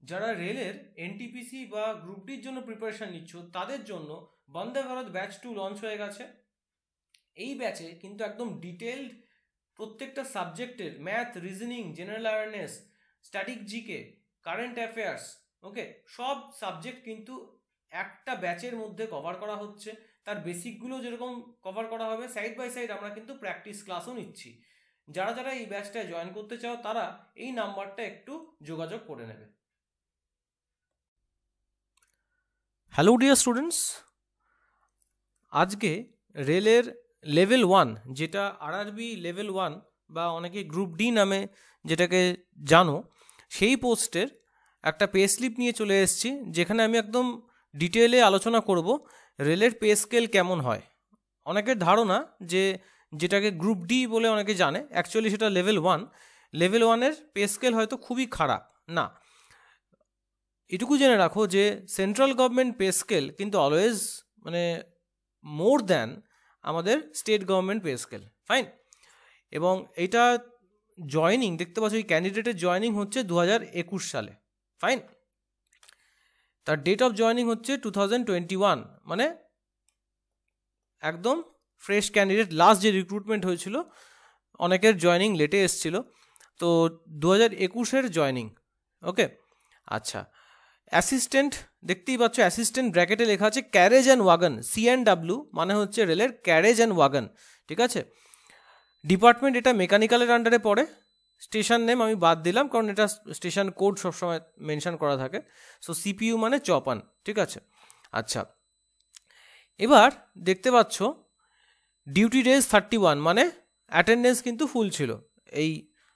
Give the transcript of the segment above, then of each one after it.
যারা রেলের এনটিপিসি বা গ্রুপ ডির জন্য প্রিপারেশন নিচ্ছ তাদের জন্য বন্দে ভারত ব্যাচ 2 লঞ্চ হয়ে গেছে। এই ব্যাচে কিন্তু একদম ডিটেলড প্রত্যেকটা সাবজেক্টের math, reasoning, general awareness, static GK, current affairs, okay, সব সাবজেক্ট কিন্তু একটা ব্যাচের মধ্যে কভার করা হচ্ছে। তার বেসিকগুলো যেরকম কভার করা হবে, সাইড বাই সাইড আমরা কিন্তু প্র্যাকটিস ক্লাসও নিচ্ছি। যারা যারা এই ব্যাচটায় জয়েন করতে চাও তারা এই নাম্বারটা একটু যোগাযোগ করে নেবে। হ্যালো ডিয়ার স্টুডেন্টস, আজকে রেলের লেভেল 1 যেটা আরআরবি লেভেল 1 বা অনেকে গ্রুপ ডি নামে যেটাকে জানো, সেই পোস্টের একটা পে স্লিপ নিয়ে চলে এসেছি, যেখানে আমি একদম ডিটেলে আলোচনা করব রেলের পে স্কেল কেমন হয়। অনেকের ধারণা যে যেটাকে গ্রুপ ডি বলে অনেকে জানে, অ্যাকচুয়ালি সেটা লেভেল 1। লেভেল 1-এর পে স্কেল হয়তো খুবই খারাপ না। এটুকু জেনে রাখো যে সেন্ট্রাল গভর্নমেন্ট পে স্কেল কিন্তু অলওয়েজ মোর দ্যান আমাদের state government pay scale, fine. এবং এটা জয়নিং দেখতে পাচ্ছ, এই ক্যান্ডিডেটের জয়নিং হচ্ছে 2021 সালে, ফাইন। তার ডেট অফ জয়নিং হচ্ছে 2021, মানে একদম ফ্রেশ ক্যান্ডিডেট। লাস্ট যে রিক্রুটমেন্ট হয়েছিল অনেকের জয়নিং লেটে এসছিল, তো 2021-এর জয়নিং, ওকে। আচ্ছা, অ্যাসিস্ট্যান্ট দেখতেই পাচ্ছ, অ্যাসিস্ট্যান্ট ব্র্যাকেটে লেখা আছে ক্যারেজ অ্যান্ড ওয়াগন, CNW মানে হচ্ছে রেলের ক্যারেজ অ্যান্ড ওয়াগন, ঠিক আছে। ডিপার্টমেন্ট এটা মেকানিক্যালের আন্ডারে পড়ে। স্টেশন নেম আমি বাদ দিলাম, কারণ এটা স্টেশন কোড সবসময় মেনশন করা থাকে। সো CPU মানে চপান, ঠিক আছে। আচ্ছা, এবার দেখতে পাচ্ছ ডিউটি ডেজ 31, মানে অ্যাটেন্ডেন্স কিন্তু ফুল ছিল এই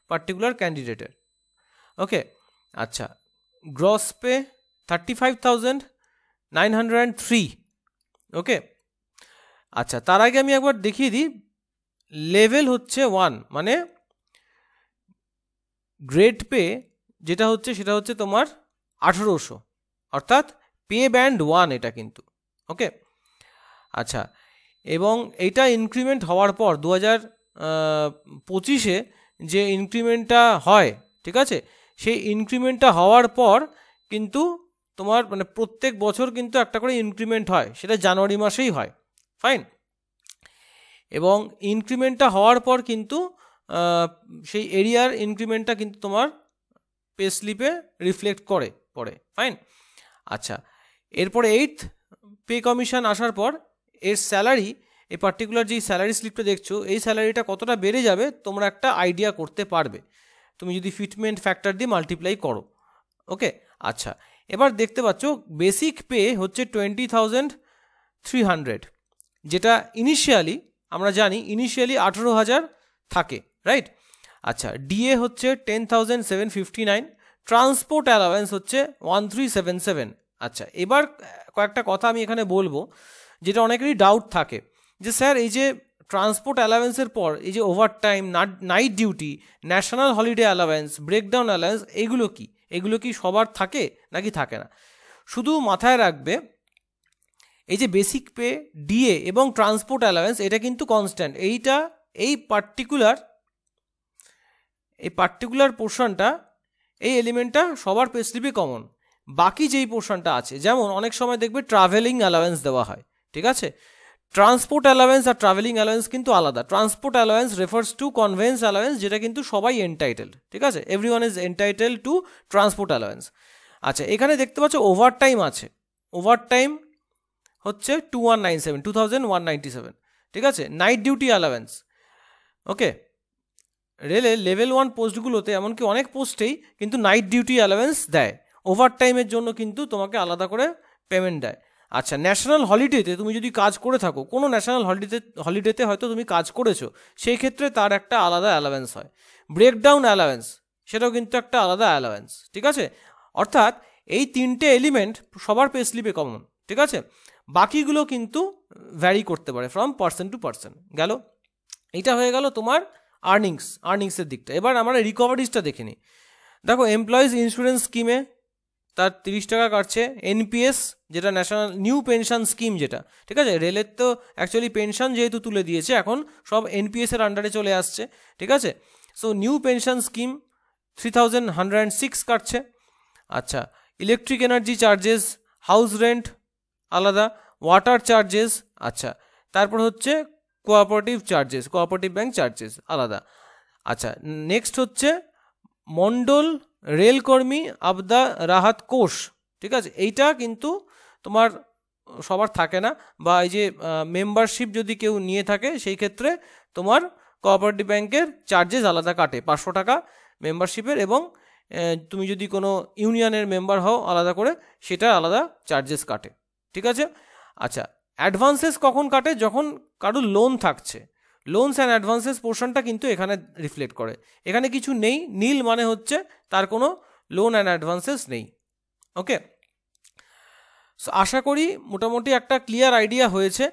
পার্টিকুলার ক্যান্ডিডেটের, ওকে। আচ্ছা, গ্রস পে 35,903, ওকে। আচ্ছা, তার আগে আমি একবার দেখিয়ে দিই, লেভেল হচ্ছে 1, মানে গ্রেড পে যেটা হচ্ছে সেটা হচ্ছে তোমার 1800, অর্থাৎ পে ব্যান্ড 1 এটা কিন্তু, ওকে। আচ্ছা, এবং এইটা ইনক্রিমেন্ট হওয়ার পর 2025-এ যে ইনক্রিমেন্টটা হয়, ঠিক আছে, সেই ইনক্রিমেন্টটা হওয়ার পর কিন্তু তোমার প্রত্যেক বছর কিন্তু একটা করে ইনক্রিমেন্ট হয়, সেটা জানুয়ারি মাসেই হয়, ফাইন। এবং ইনক্রিমেন্টটা হওয়ার পর কিন্তু সেই এরিয়ার ইনক্রিমেন্টটা কিন্তু তোমার পে স্লিপে রিফ্লেক্ট করে পড়ে, ফাইন। আচ্ছা, এরপরে 8th পে কমিশন আসার পর এর স্যালারি, এই পার্টিকুলার যেই স্যালারি স্লিপটা দেখছো, এই স্যালারিটা কতটা বেড়ে যাবে তোমরা একটা আইডিয়া করতে পারবে তুমি যদি ফিটমেন্ট ফ্যাক্টর দিয়ে মাল্টিপ্লাই করো, ওকে। আচ্ছা, এবার দেখতে পাচ্ছ বেসিক পে হচ্ছে 20,300, যেটা ইনিশিয়ালি আমরা জানি 18,000 থাকে, রাইট। আচ্ছা, ডিএ হচ্ছে 10,759, ট্রান্সপোর্ট অ্যালাওয়েন্স হচ্ছে 1,377। আচ্ছা, এবার কয়েকটা কথা আমি এখানে বলবো, যেটা অনেকেরই ডাউট থাকে যে স্যার এই যে ট্রান্সপোর্ট অ্যালাওয়েন্সের পর এই যে overtime, night duty, national holiday allowance, breakdown allowance, এগুলো কি সবার থাকে নাকি থাকে না? শুধু মাথায় রাখবে এই যে বেসিক পে, ডিএ এবং ট্রান্সপোর্ট অ্যালাওয়েন্স এটা কিন্তু কনস্ট্যান্ট। এই পার্টিকুলার পোর্শনটা, এই এলিমেন্টটা সবার পে স্লিপে কমন। বাকি যেই পোর্শনটা আছে, যেমন অনেক সময় দেখবে ট্রাভেলিং অ্যালাওয়েন্স দেওয়া হয়, ঠিক আছে। ট্রান্সপোর্ট অ্যালাওয়েন্স আর ট্রাভেলিং অ্যালাওয়েন্স কিন্তু আলাদা। Transport allowance refers to conveyance allowance, যেটা কিন্তু সবাই এন্টাইটেলড, ঠিক আছে। Everyone is entitled to transport allowance. আচ্ছা, এখানে দেখতে পাচ্ছ ওভারটাইম আছে, ওভারটাইম হচ্ছে 2,197, ঠিক আছে। নাইট ডিউটি অ্যালাওয়েন্স, ওকে। রেলে লেভেল 1 পোস্টগুলোতে এমনকি অনেক পোস্টেই কিন্তু নাইট ডিউটি অ্যালাওয়েন্স দেয়, ওভারটাইমের জন্য কিন্তু তোমাকে আলাদা করে পেমেন্ট দেয়। আচ্ছা, ন্যাশনাল হলিডেতে তুমি যদি কাজ করে থাকো, কোনো ন্যাশনাল হলিডেতে হয়তো তুমি কাজ করেছো, সেই ক্ষেত্রে তার একটা আলাদা অ্যালাওয়েন্স হয়। ব্রেকডাউন অ্যালাওয়েন্স, সেটাও কিন্তু একটা আলাদা অ্যালাওয়েন্স, ঠিক আছে। অর্থাৎ এই 3টে এলিমেন্ট সবার পে স্লিপে কমন, ঠিক আছে। বাকিগুলো কিন্তু ভ্যারি করতে পারে ফ্রম পার্সন টু পার্সন। গেল, এটা হয়ে গেল তোমার আর্নিংসের দিকটা। এবার আমরা রিকভারিজটা দেখে নিই। দেখো, এমপ্লয়িজ ইন্স্যুরেন্স স্কিমে তার 30 টাকা কাটছে। এনপিএস, যেটা ন্যাশনাল নিউ পেনশন স্কিম, যেটা, ঠিক আছে। রেলের তো অ্যাকচুয়ালি পেনশন যেহেতু তুলে দিয়েছে, এখন সব এনপিএসের আন্ডারে চলে আসছে, ঠিক আছে। সো নিউ পেনশন স্কিম 3,106 কাটছে। আচ্ছা, electric energy charges, house rent আলাদা, ওয়াটার চার্জেস, আচ্ছা, তারপর হচ্ছে cooperative charges, cooperative bank charges আলাদা। আচ্ছা, নেক্সট হচ্ছে মন্ডল রেলকর্মী আবদা রাহাত কোষ, ঠিক আছে, এইটা কিন্তু তোমার সবার থাকে না, বা এই যে মেম্বারশিপ যদি কেউ নিয়ে থাকে সেই ক্ষেত্রে তোমার কোঅপারেটিভ ব্যাংকের চার্জেস আলাদা কাটে, 500 টাকা মেম্বারশিপের, এবং তুমি যদি কোনো ইউনিয়নের মেম্বার হও আলাদা করে সেটা আলাদা চার্জেস কাটে, ঠিক আছে। আচ্ছা, অ্যাডভান্সেস কখন কাটে? যখন কারোর লোন থাকছে, লোনস অ্যান্ড অ্যাডভান্সেস পোর্শনটা কিন্তু এখানে রিফ্লেক্ট করে। এখানে কিছু নেই, নীল মানে হচ্ছে তার কোনো লোন অ্যান্ড অ্যাডভান্সেস নেই। ওকে, সো আশা করি মোটামুটি একটা ক্লিয়ার আইডিয়া হয়েছে।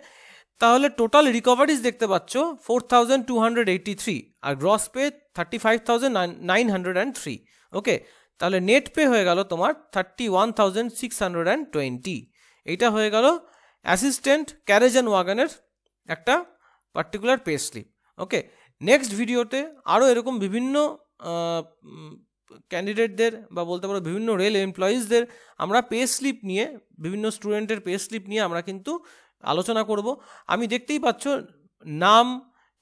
তাহলে টোটাল রিকভারিজ দেখতে পাচ্ছ 4283, আর গ্রস পে 35,903। ওকে, তাহলে নেট পে হয়ে গেল তোমার 31,620। এইটা হয়ে গেল অ্যাসিস্ট্যান্ট ক্যারেজ অ্যান্ড ওয়াগনের একটা পার্টিকুলার পে স্লিপ। ওকে, নেক্সট ভিডিওতে আরও এরকম বিভিন্ন ক্যান্ডিডেটদের বা বলতে পারো বিভিন্ন রেল এমপ্লয়িজদের আমরা পে স্লিপ নিয়ে, বিভিন্ন স্টুডেন্টের পে স্লিপ নিয়ে আমরা কিন্তু আলোচনা করব। আমি দেখতেই পাচ্ছ নাম,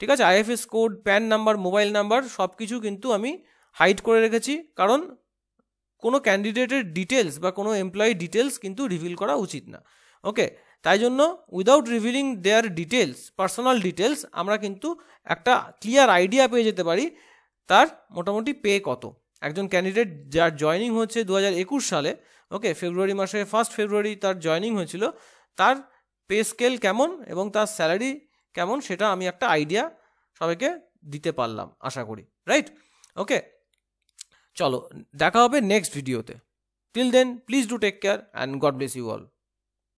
ঠিক আছে, IFS code, pan number, mobile number সব কিছু কিন্তু আমি হাইড করে রেখেছি, কারণ কোনো ক্যান্ডিডেটের ডিটেলস বা কোনো এমপ্লয়ি ডিটেলস কিন্তু রিভিল করা উচিত না। ওকে, তাই জন্য উইদাউট রিভিলিং দেয়ার ডিটেলস, পার্সোনাল ডিটেলস, আমরা কিন্তু একটা ক্লিয়ার আইডিয়া পেয়ে যেতে পারি তার মোটামুটি পে কত। একজন ক্যান্ডিডেট যার জয়নিং হচ্ছে 2021 সালে, ওকে, ফেব্রুয়ারি মাসে 1 ফেব্রুয়ারি তার জয়নিং হয়েছিল, তার পে স্কেল কেমন এবং তার স্যালারি কেমন সেটা আমি একটা আইডিয়া সবাইকে দিতে পারলাম আশা করি, রাইট? ওকে, চলো দেখা হবে নেক্সট ভিডিওতে। Till then please do take care and God bless you all.